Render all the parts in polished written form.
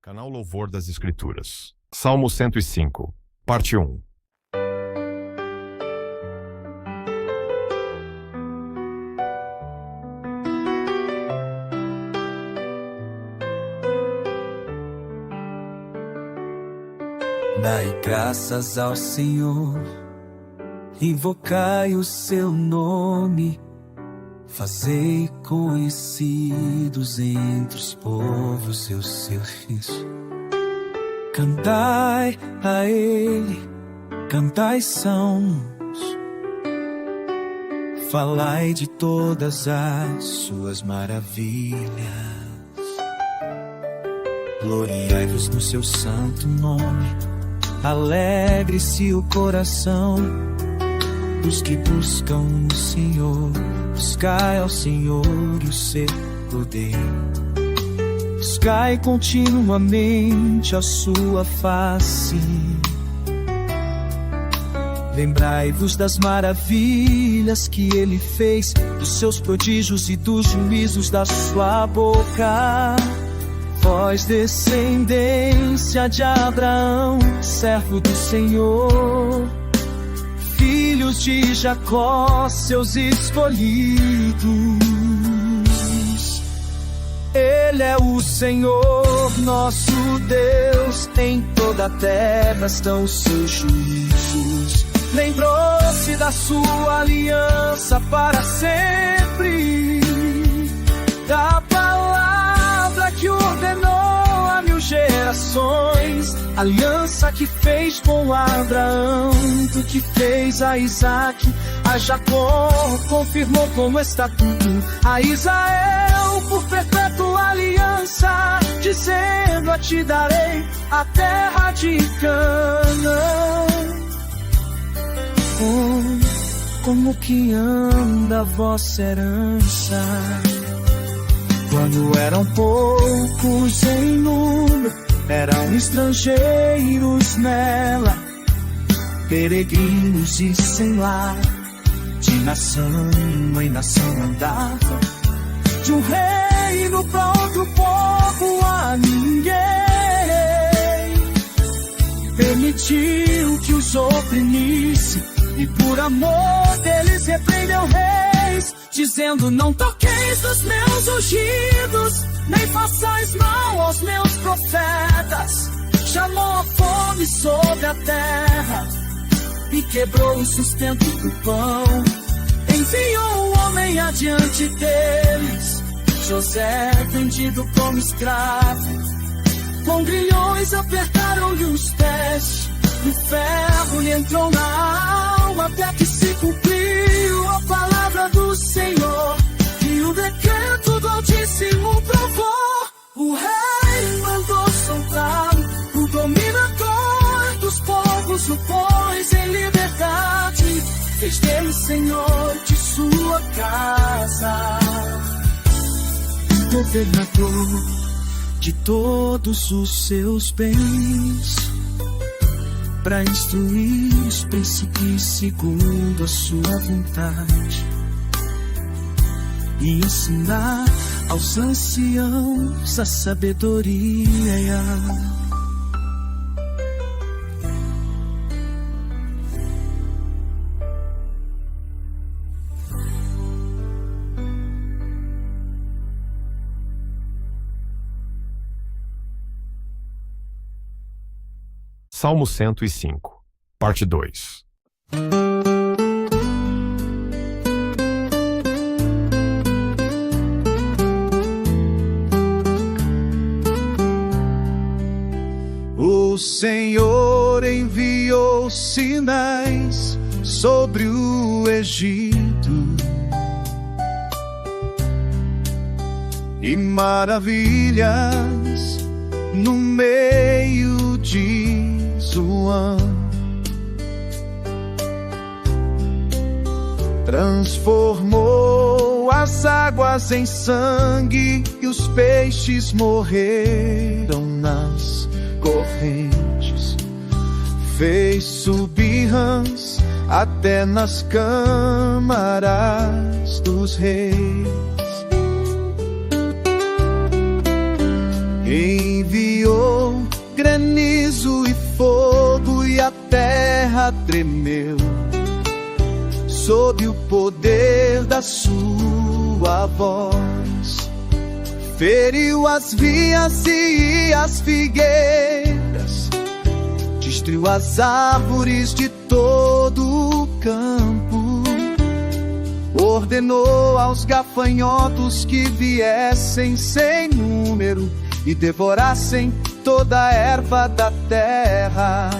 Canal Louvor das Escrituras. Salmo 105, parte 1. Dai graças ao Senhor, invocai o seu nome, fazei conhecidos entre os povos seus serviços. Cantai a Ele, cantai salmos, falai de todas as suas maravilhas. Gloriai-vos no seu santo nome, alegre-se o coração dos que buscam o Senhor. Buscai ao Senhor e o seu poder, buscai continuamente a sua face. Lembrai-vos das maravilhas que Ele fez, dos seus prodígios e dos juízos da sua boca. Vós, descendência de Abraão, servo do Senhor, filhos de Jacó, seus escolhidos. Ele é o Senhor, nosso Deus, em toda a terra estão os seus juízos. Lembrou-se da sua aliança para sempre, da palavra que ordenou a 1000 gerações, aliança que fez com Abraão, do que fez a Isaac, a Jacó confirmou como estatuto, a Israel por perpétua aliança, dizendo: a ti darei a terra de Canaã. Oh, como que anda a vossa herança, quando eram poucos em número, eram estrangeiros nela, peregrinos e sem lar, de nação em nação andavam, de um reino para outro povo a ninguém permitiu que os oprimisse, e por amor deles repreendeu reis, dizendo: não toqueis nos meus ungidos, nem façais mal aos meus profetas. Chamou a fome sobre a terra e quebrou o sustento do pão. Enviou um homem adiante deles, José, vendido como escravo. Com grilhões apertaram-lhe os pés, o ferro lhe entrou na alma, até que se cumpriu a palavra do Senhor, e o decreto do Altíssimo provou. O rei mandou soltá-lo, o dominador dos povos o pôs em liberdade, fez dele senhor de sua casa, governador de todos os seus bens, para instruir os príncipes segundo a sua vontade, e ensinar aos anciãos a sabedoria. Salmo 105, parte 2. O Senhor enviou sinais sobre o Egito e maravilhas no meio de Zoan. Transformou as águas em sangue e os peixes morreram nas correntes. Fez subir rãs até nas câmaras dos reis. Enviou terra tremeu sob o poder da sua voz. Feriu as vinhas e as figueiras, destruiu as árvores de todo o campo. Ordenou aos gafanhotos que viessem sem número e devorassem toda a erva da terra.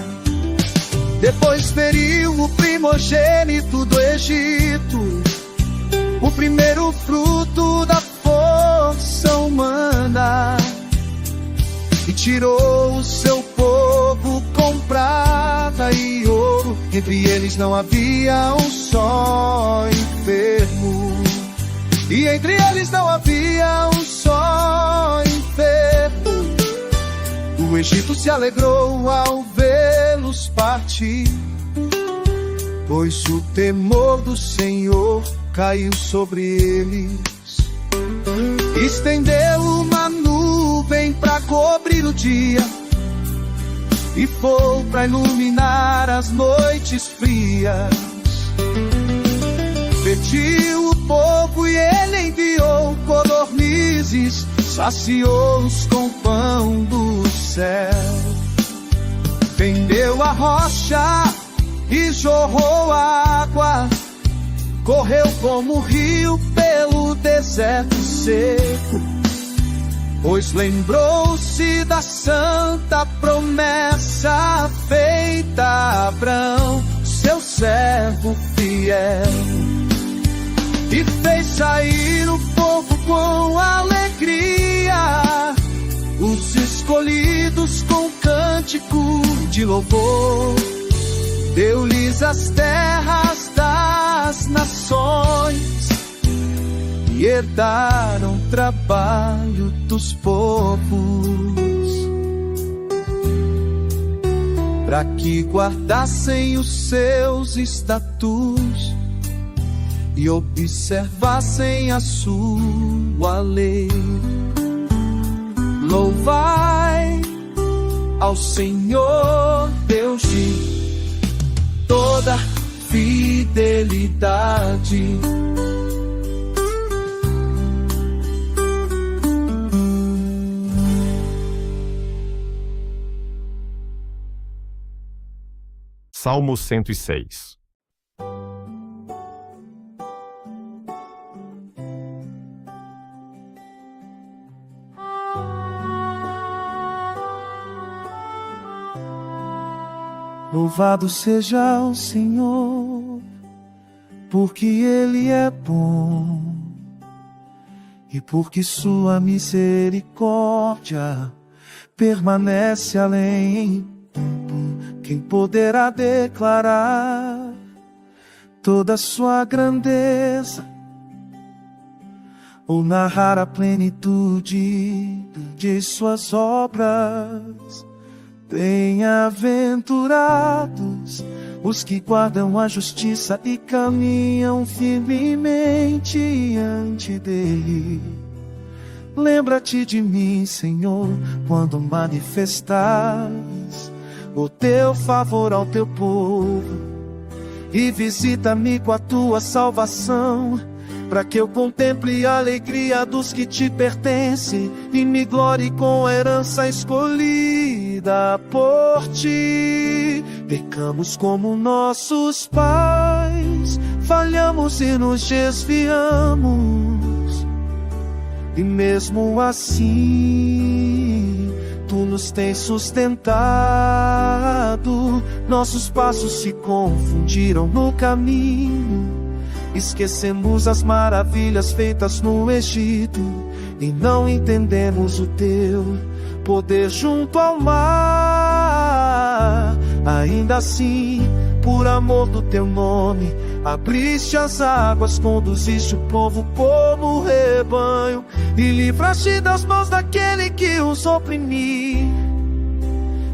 Depois feriu o primogênito do Egito, o primeiro fruto da força humana, e tirou o seu povo com prata e ouro. Entre eles não havia um só enfermo, e entre eles não havia um só enfermo. O Egito se alegrou ao vê-los partir, pois o temor do Senhor caiu sobre eles. Estendeu uma nuvem para cobrir o dia e fogo para iluminar as noites frias. Pediu o povo e ele enviou codornizes, saciou-os com pão do céu. Fendeu a rocha e jorrou água, correu como rio pelo deserto seco, pois lembrou-se da santa promessa feita a Abraão, seu servo fiel, e fez sair o povo com alegria, os escolhidos com cântico de louvor. Deu-lhes as terras das nações e herdaram o trabalho dos povos, para que guardassem os seus estatutos e observassem a sua lei. Louvai ao Senhor Deus de toda fidelidade. Salmo 106. Louvado seja o Senhor, porque Ele é bom, e porque sua misericórdia permanece além. Quem poderá declarar toda a sua grandeza, ou narrar a plenitude de suas obras? Bem-aventurados os que guardam a justiça e caminham firmemente diante dele. Lembra-te de mim, Senhor, quando manifestares o teu favor ao teu povo, e visita-me com a tua salvação, para que eu contemple a alegria dos que te pertencem e me glorie com a herança escolhida por ti. Pecamos como nossos pais, falhamos e nos desviamos, e mesmo assim tu nos tens sustentado. Nossos passos se confundiram no caminho, esquecemos as maravilhas feitas no Egito, e não entendemos o teu poder junto ao mar. Ainda assim, por amor do teu nome, abriste as águas, conduziste o povo como rebanho, e livraste das mãos daquele que os oprimia.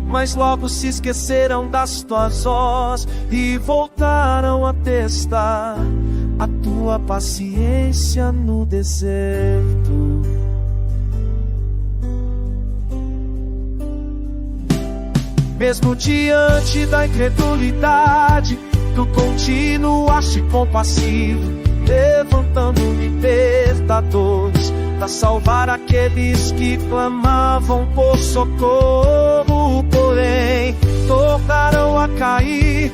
Mas logo se esqueceram das tuas ordens e voltaram a testar a tua paciência no deserto. Mesmo diante da incredulidade, tu continuaste compassivo, levantando libertadores para salvar aqueles que clamavam por socorro. Porém, tornaram a cair,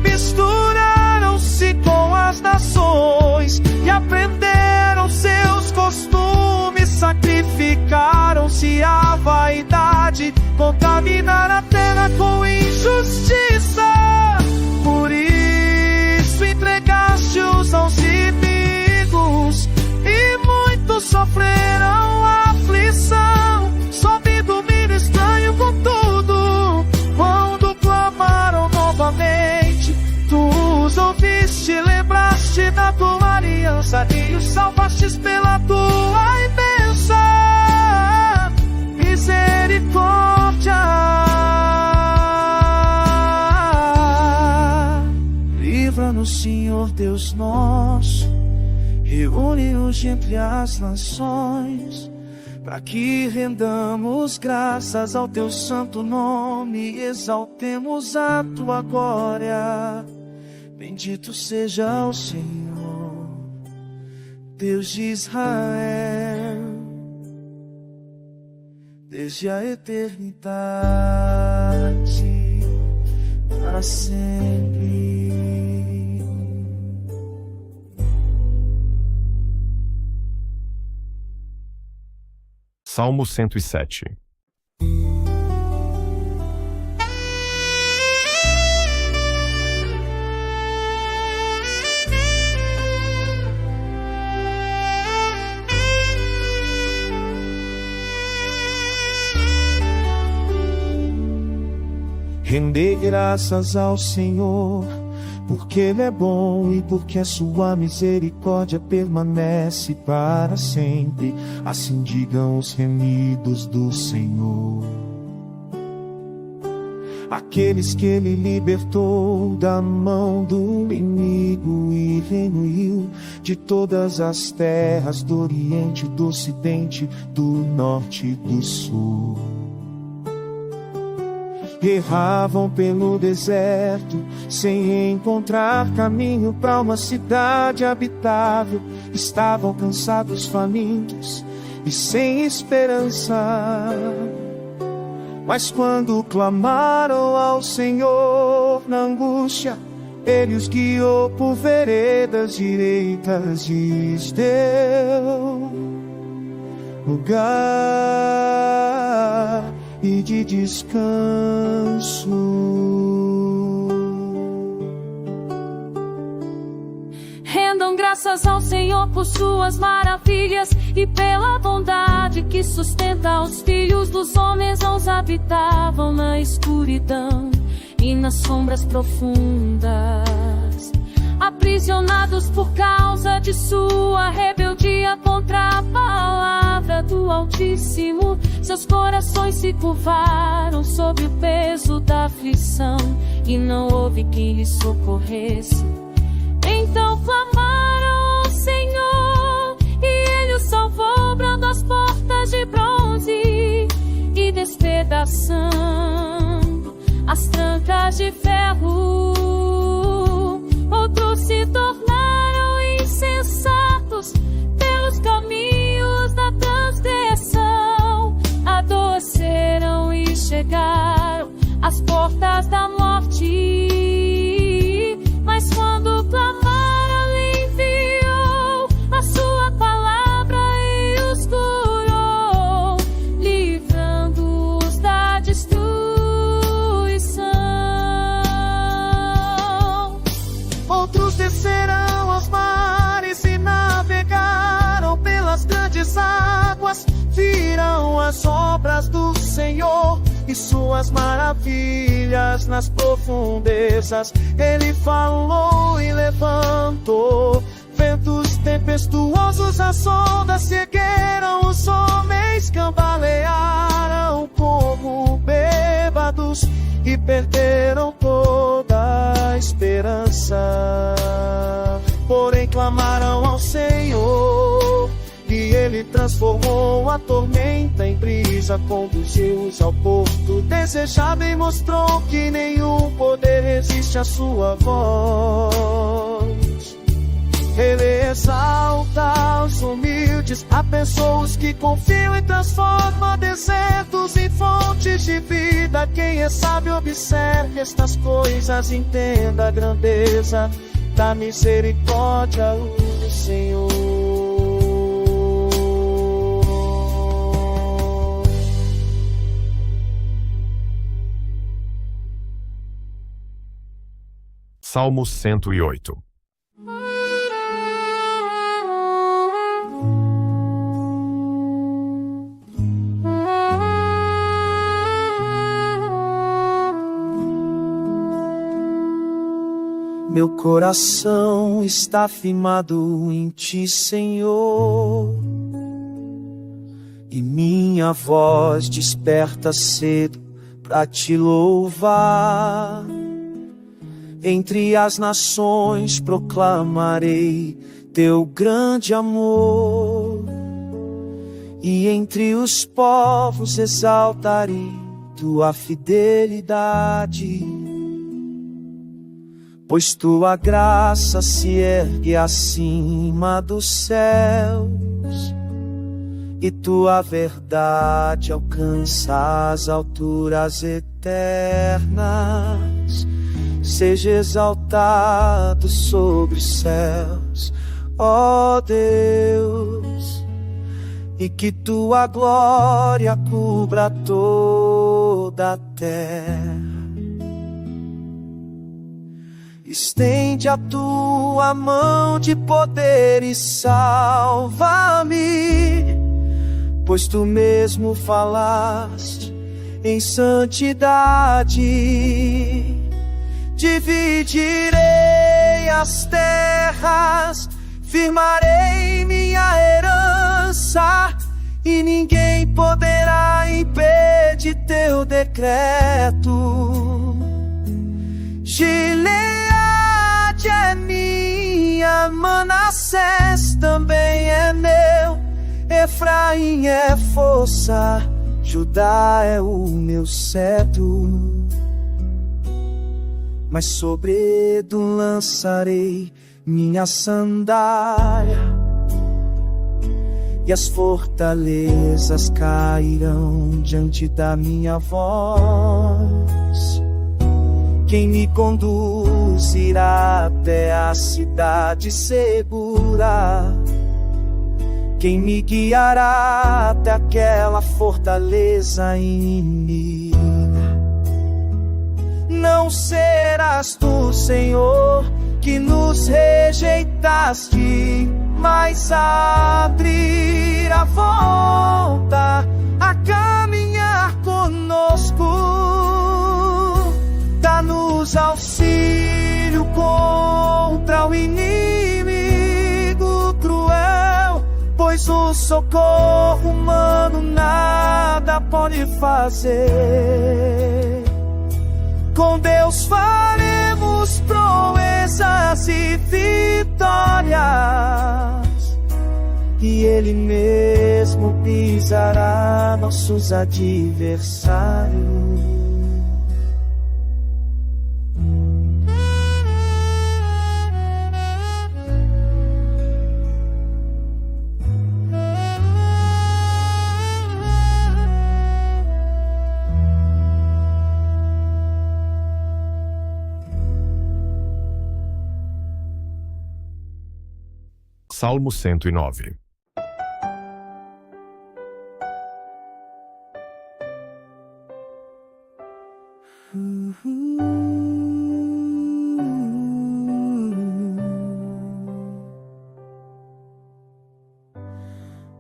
misturaram-se com as nações e aprenderam seus costumes, sacrificaram-se à vaidade, contaminaram a terra com injustiça. Por isso entregaste-os aos inimigos, e muitos sofreram aflição, sob domínio estranho. Contudo, quando clamaram novamente, tu os ouviste, lembraste da tua aliança e os salvastes pela tua imensa misericórdia. Livra-nos, Senhor Deus nosso, reúne-nos entre as nações, para que rendamos graças ao teu santo nome e exaltemos a tua glória. Bendito seja o Senhor, Deus de Israel, desde a eternidade para sempre. Salmo 107. Rendei graças ao Senhor, porque Ele é bom e porque a sua misericórdia permanece para sempre. Assim digam os remidos do Senhor, aqueles que Ele libertou da mão do inimigo e reuniu de todas as terras, do Oriente, do Ocidente, do Norte e do Sul. Erravam pelo deserto, sem encontrar caminho para uma cidade habitável. Estavam cansados, famintos e sem esperança. Mas quando clamaram ao Senhor na angústia, Ele os guiou por veredas direitas e lhes deu lugar e de descanso. Rendam graças ao Senhor por suas maravilhas e pela bondade que sustenta os filhos dos homens. Não os habitavam na escuridão e nas sombras profundas, aprisionados por causa de sua rebeldia contra a palavra do Altíssimo. Seus corações se curvaram sob o peso da aflição, e não houve quem lhes socorresse. Então clamaram ao Senhor, e Ele os salvou, brando as portas de bronze e despedaçando as trancas de ferro. Outros se tornaram insensatos pelos caminhos da transgressão, adoeceram e chegaram às portas da morte. Mas quando clamaram, Ele enviou a sua palavra e os curou, livrando-os da destruição. Outros desceram aos mares e navegaram pelas grandes águas, viram as obras do Senhor e suas maravilhas nas profundezas. Ele falou e levantou ventos tempestuosos, as ondas se ergueram, os homens cambalearam como bêbados e perderam toda a esperança. Porém clamaram ao Senhor, e Ele transformou a tormenta em brisa, conduziu-os ao porto desejável e mostrou que nenhum poder resiste à sua voz. Ele exalta os humildes, abençoa os que confiam e transforma desertos em fontes de vida. Quem é sábio observe estas coisas, entenda a grandeza da misericórdia do Senhor. Salmo 108. Meu coração está firmado em Ti, Senhor, e minha voz desperta cedo para Te louvar. Entre as nações proclamarei Teu grande amor, e entre os povos exaltarei Tua fidelidade. Pois Tua graça se ergue acima dos céus, e Tua verdade alcança as alturas eternas. Seja exaltado sobre os céus, ó Deus, e que Tua glória cubra toda a terra. Estende a Tua mão de poder e salva-me, pois Tu mesmo falaste em santidade. Dividirei as terras, firmarei minha herança, e ninguém poderá impedir Teu decreto. Gileade é minha, Manassés também é meu, Efraim é força, Judá é o meu cetro. Mas sobre Edom lançarei minha sandália, e as fortalezas cairão diante da minha voz. Quem me conduzirá até a cidade segura? Quem me guiará até aquela fortaleza inimiga? Não serás Tu, Senhor, que nos rejeitaste, mas abrir a volta a caminhar conosco. Dá-nos auxílio contra o inimigo cruel, pois o socorro humano nada pode fazer. Com Deus faremos proezas e vitórias, e Ele mesmo pisará nossos adversários. Salmo 109.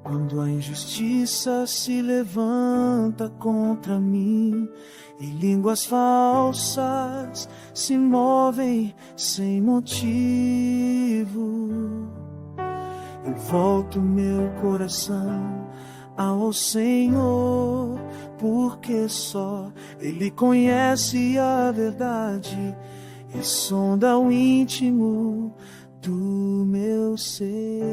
Quando a injustiça se levanta contra mim e línguas falsas se movem sem motivo, eu volto meu coração ao Senhor, porque só Ele conhece a verdade e sonda o íntimo do meu ser.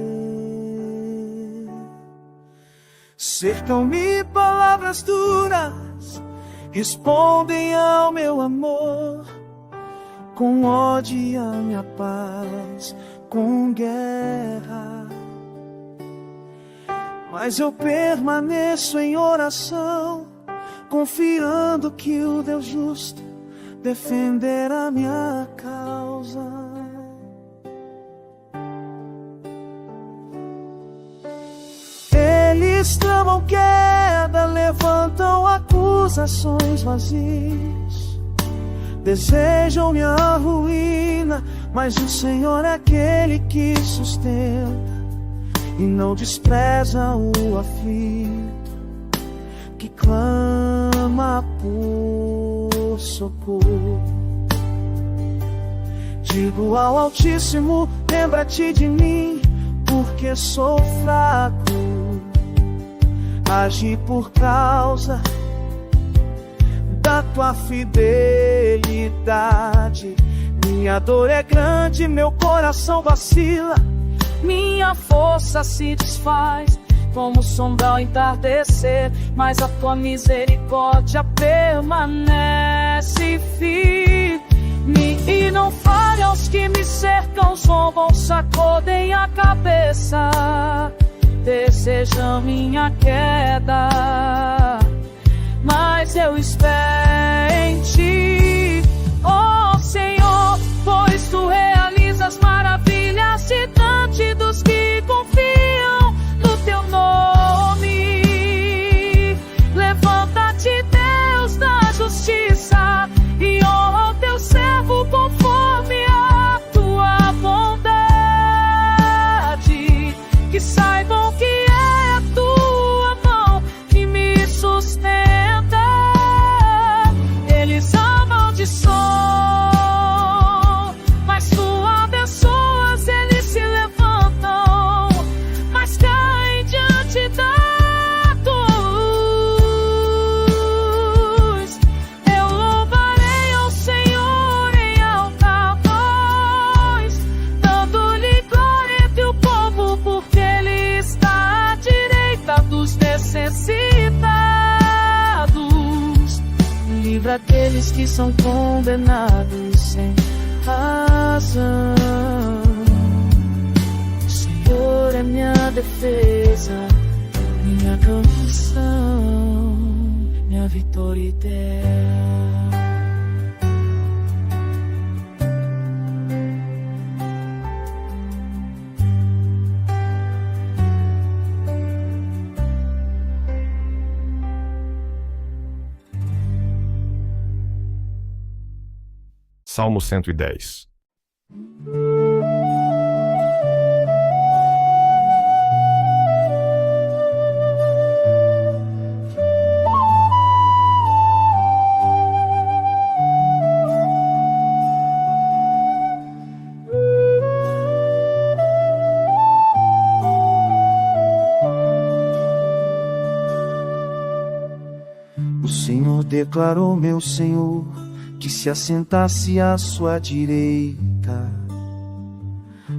Cercam-me palavras duras, respondem ao meu amor, com ódio a minha paz, com guerra. Mas eu permaneço em oração, confiando que o Deus justo defenderá minha causa. Eles tramam queda, levantam acusações vazias, desejam minha ruína, mas o Senhor é aquele que sustenta e não despreza o aflito que clama por socorro. Digo ao Altíssimo, lembra-te de mim, porque sou fraco. Agi por causa da tua fidelidade. Minha dor é grande, meu coração vacila, minha força se desfaz como o sombra ao entardecer, mas a tua misericórdia permanece firme. E não falha aos que me cercam, zombam, sacodem a cabeça, desejam minha queda, mas eu espero em ti, ó Senhor, pois tu realizas maravilhas diante dos que confiam no teu nome. Levanta-te, Deus da justiça, e honra o teu servo conforme a tua bondade. Que saibam que é a tua mão que me sustenta. Eles amaldiçoam, mas tu abençoas. Eles se levantam, mas caem diante da tua luz. Eu louvarei ao Senhor em alta voz, dando-lhe glória entre o povo, porque Ele está à direita dos necessitados. Livra aqueles que são condenados sem razão. O Senhor é minha defesa, minha canção, minha vitória eterna. Salmo 110. O Senhor declarou, meu Senhor, que se assentasse à sua direita,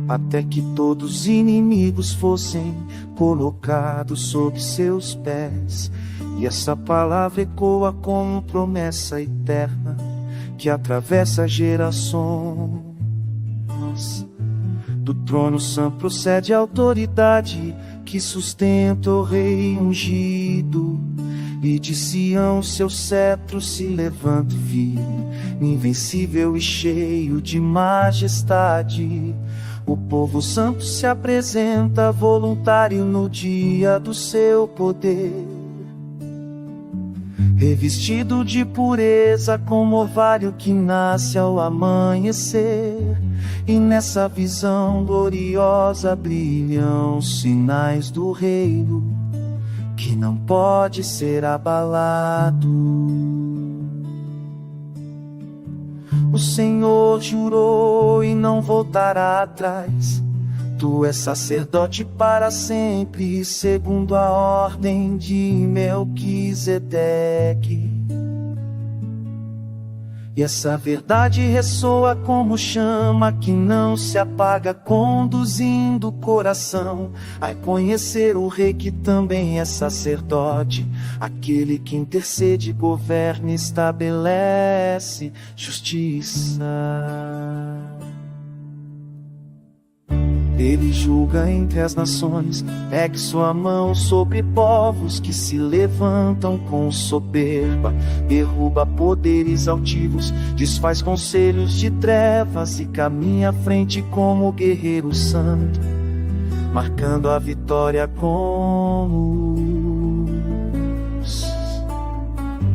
até que todos os inimigos fossem colocados sob seus pés. E essa palavra ecoa como promessa eterna que atravessa gerações. Do trono santo procede a autoridade que sustenta o rei ungido, e de Sião seu cetro se levanta firme, invencível e cheio de majestade. O povo santo se apresenta voluntário no dia do seu poder, revestido de pureza como orvalho que nasce ao amanhecer. E nessa visão gloriosa brilham os sinais do reino, que não pode ser abalado. O Senhor jurou e não voltará atrás. Tu és sacerdote para sempre, segundo a ordem de Melquisedeque. E essa verdade ressoa como chama que não se apaga, conduzindo o coração a conhecer o Rei que também é sacerdote, aquele que intercede, governa e estabelece justiça. Ele julga entre as nações, ergue sua mão sobre povos que se levantam com soberba, derruba poderes altivos, desfaz conselhos de trevas e caminha à frente como guerreiro santo, marcando a vitória com luz.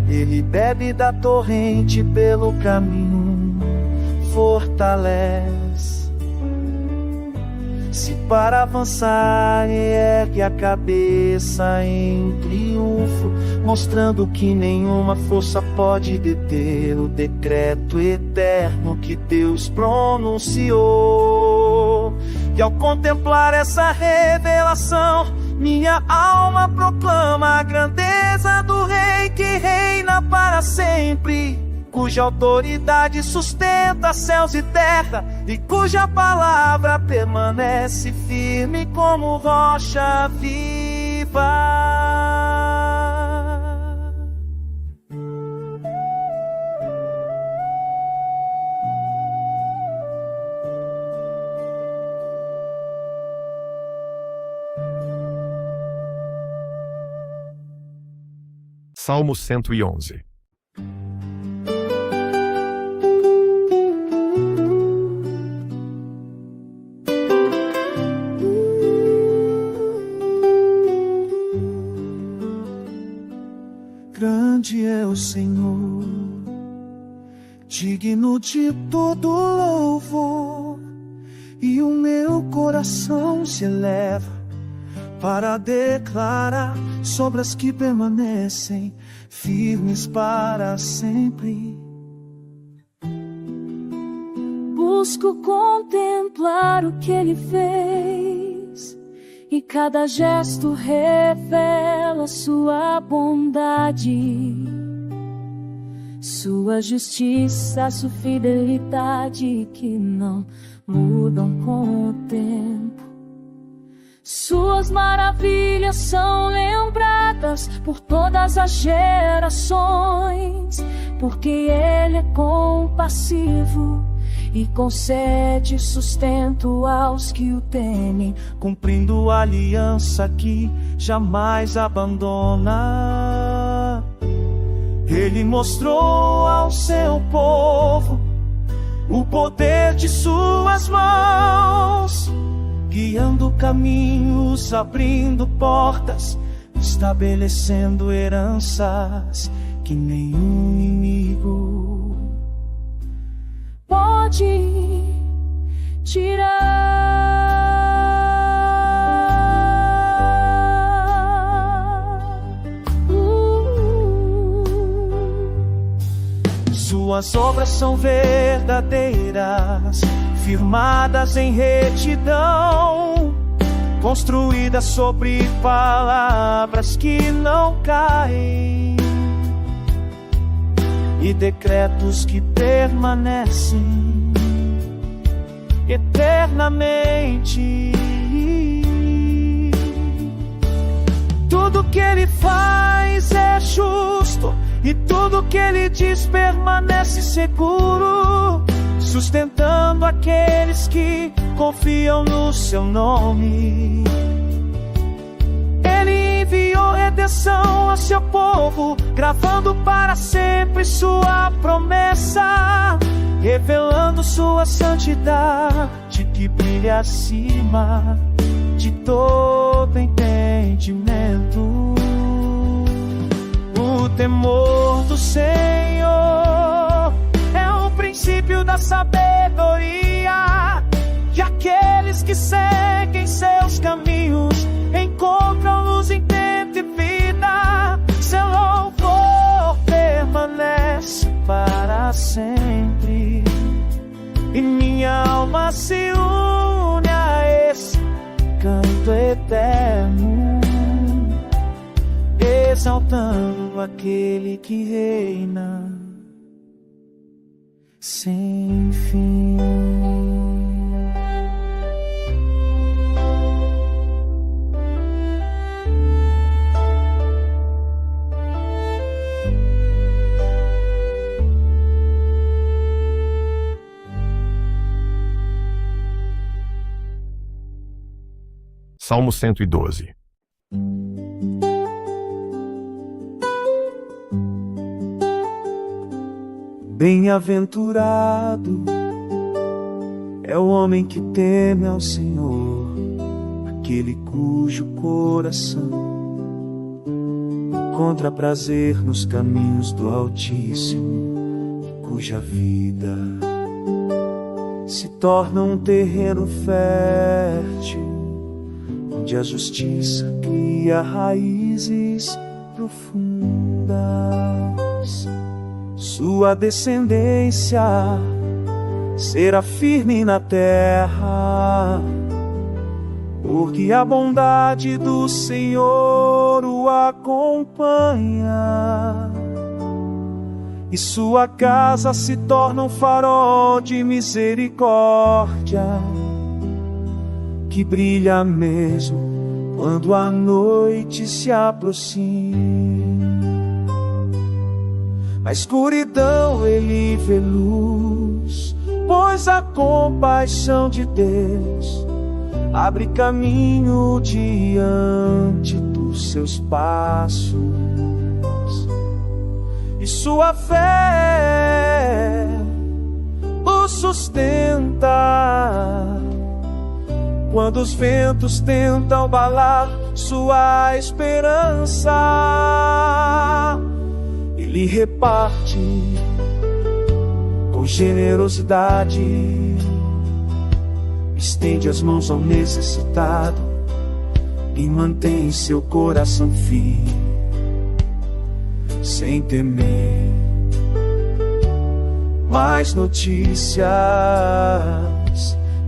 Ele bebe da torrente pelo caminho, fortalece. Se para avançar, ergue a cabeça em triunfo, mostrando que nenhuma força pode deter o decreto eterno que Deus pronunciou. E ao contemplar essa revelação, minha alma proclama a grandeza do Rei que reina para sempre, cuja autoridade sustenta céus e terra, e cuja palavra permanece firme como rocha viva. Salmo 111. Grande é o Senhor, digno de todo louvor, e o meu coração se eleva para declarar sobre as que permanecem firmes para sempre. Busco contemplar o que Ele fez, e cada gesto revela sua bondade, sua justiça, sua fidelidade que não mudam com o tempo. Suas maravilhas são lembradas por todas as gerações, porque Ele é compassivo e concede sustento aos que o temem, cumprindo a aliança que jamais abandona. Ele mostrou ao seu povo o poder de suas mãos, guiando caminhos, abrindo portas, estabelecendo heranças que nenhum inimigo pode tirar. Suas obras são verdadeiras, firmadas em retidão, construídas sobre palavras que não caem, e decretos que permanecem eternamente. Tudo que Ele faz é justo, e tudo que Ele diz permanece seguro, sustentando aqueles que confiam no seu nome. Ele enviou redenção a seu povo, gravando para sempre sua promessa, revelando sua santidade que brilha acima de todo entendimento. O temor do Senhor é o princípio da sabedoria, e aqueles que seguem seus caminhos encontram luz, entendimento e vida. Seu louvor permanece para sempre, e minha alma se une a esse canto eterno, exaltando aquele que reina. sem fim. Salmo 112. Bem-aventurado é o homem que teme ao Senhor, aquele cujo coração encontra prazer nos caminhos do Altíssimo, e cuja vida se torna um terreno fértil, onde a justiça cria raízes profundas. Sua descendência será firme na terra, porque a bondade do Senhor o acompanha, e sua casa se torna um farol de misericórdia, que brilha mesmo quando a noite se aproxima. Na escuridão ele vê luz, pois a compaixão de Deus abre caminho diante dos seus passos, e sua fé o sustenta quando os ventos tentam abalar sua esperança. Ele reparte com generosidade, estende as mãos ao necessitado e mantém seu coração firme, sem temer mais notícias,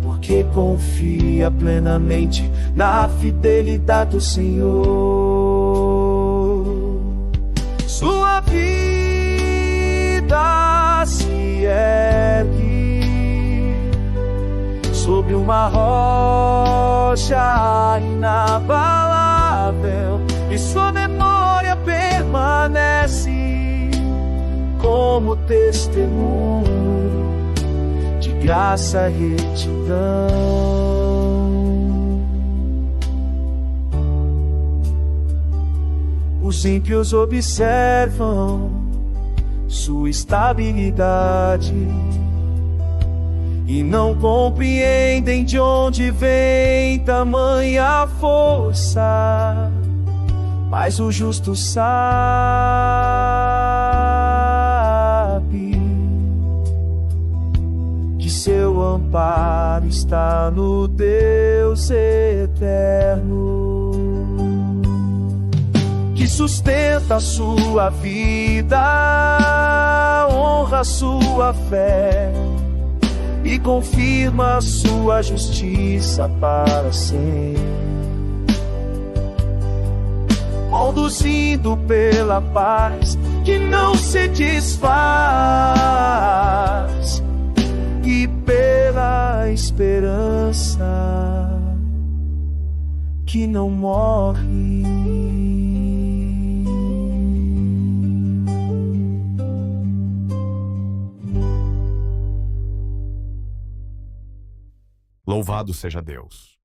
porque confia plenamente na fidelidade do Senhor. Sua vida se ergue sobre uma rocha inabalável, e sua memória permanece como testemunho de graça e retidão. Os ímpios observam sua estabilidade e não compreendem de onde vem tamanha força, mas o justo sabe que seu amparo está no Deus eterno, que sustenta a sua vida, honra sua fé e confirma a sua justiça para sempre, conduzindo pela paz que não se desfaz e pela esperança que não morre. Louvado seja Deus!